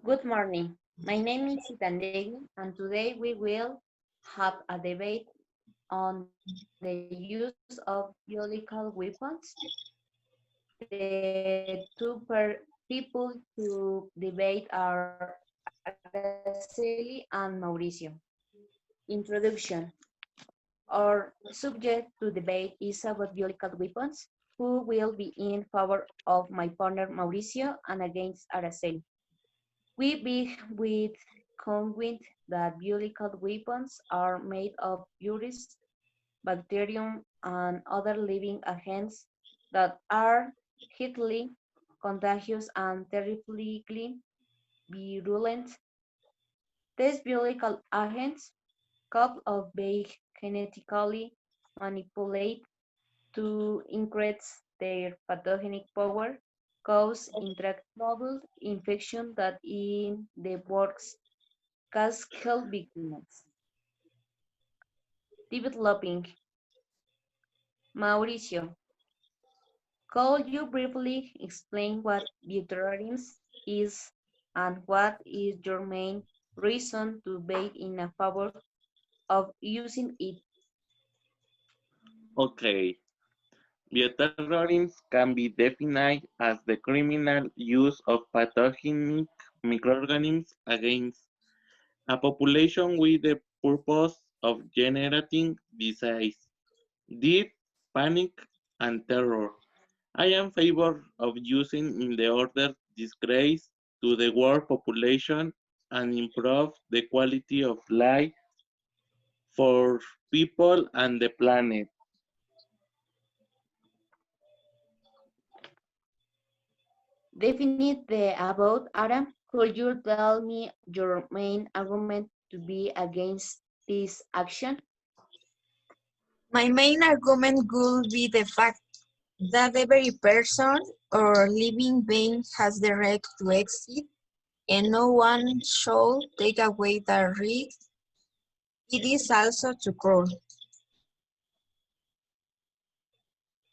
Good morning. My name is Itandegui, and today we will have a debate on the use of biological weapons. The people to debate are Araceli and Mauricio. Introduction. Our subject to debate is about biological weapons, who will be in favor of my partner Mauricio and against Araceli. We begin with convinced that biological weapons are made of viruses, bacterium, and other living agents that are highly contagious and terribly virulent. These biological agents, coupled of being genetically manipulated to increase their pathogenic power, cause intractable infection that in the works cause health victims. Developing. Mauricio, could you briefly explain what vegetarianism is and what is your main reason to be in a favor of using it? Okay, bioterrorism can be defined as the criminal use of pathogenic microorganisms against a population with the purpose of generating disease, death, panic, and terror. I am in favor of using in the order disgrace to the world population and improve the quality of life for people and the planet. Definite the about Ara. Could you tell me your main argument to be against this action? My main argument would be the fact that every person or living being has the right to exist, and no one should take away that right. It is also to cruel.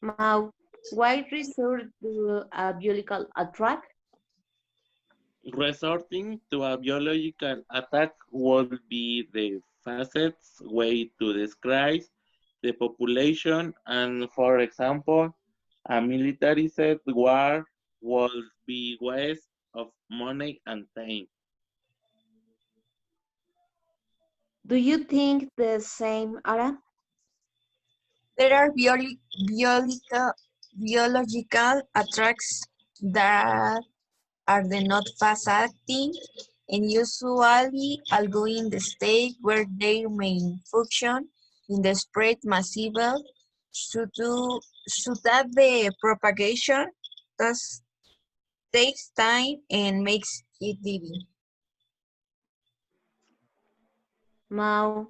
Now, why resort to a biological attack? Resorting to a biological attack would be the fastest way to describe the population, and for example, a militarized war would be waste of money and time. Do you think the same, Ara? There are biological attacks that are the not fast acting and usually all in the state where their main function in the spread massive so that the propagation does takes time and makes it living. Now,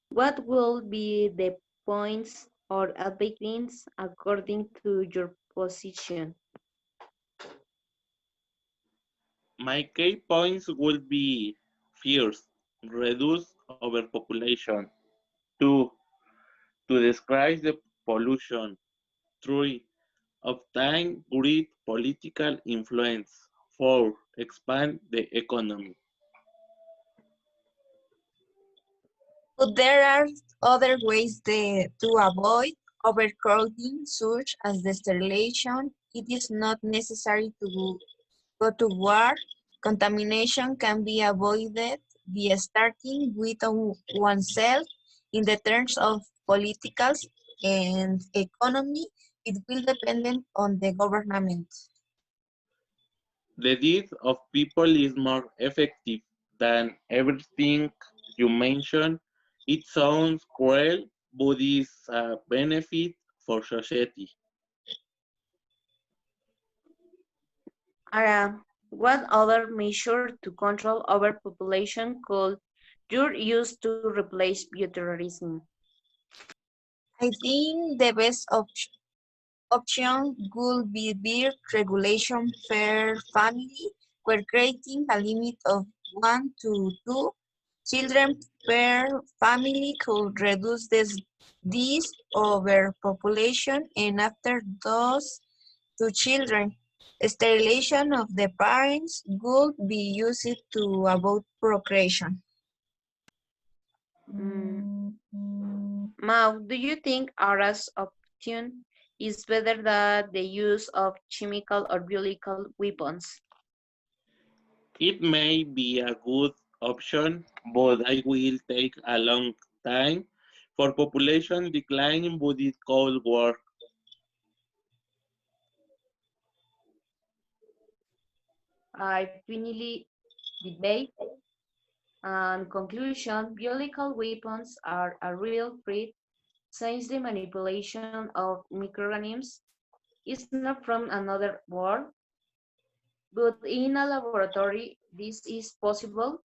what will be the points or advantages according to your position? My key points will be first, reduce overpopulation. Two, to describe the pollution. Three, obtain great political influence. Four, expand the economy. But there are other ways to avoid overcrowding, such as the sterilization. It is not necessary to go to war. Contamination can be avoided by starting with oneself in the terms of political and economy. It will depend on the government. The death of people is more effective than everything you mentioned. It sounds cruel, but is a benefit for society. Ara, what other measure to control overpopulation could you use to replace bioterrorism? I think the best option would be beer regulation per family, where creating a limit of 1 to 2 children per family could reduce this overpopulation, and after those 2 children, Sterilization of the parents would be used to avoid procreation. Mm. Mao, do you think Ara's option is better than the use of chemical or biological weapons? It may be a good option, but it will take a long time for population decline but it could work. I finally debate and conclusion, biological weapons are a real threat since the manipulation of microorganisms is not from another world, but in a laboratory this is possible.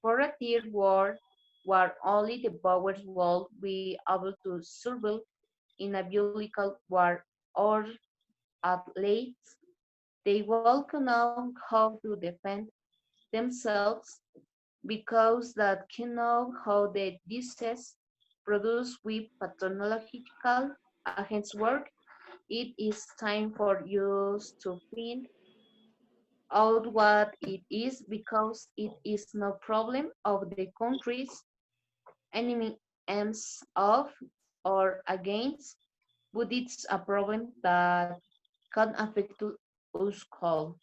For a third world where only the powers will be able to survive in a biological war, or at least they will know how to defend themselves because that can know how the disease produced with pathological agents work. It is time for you to find out what it is because it is no problem of the country's enemy aims of or against, but it's a problem that can affect us all.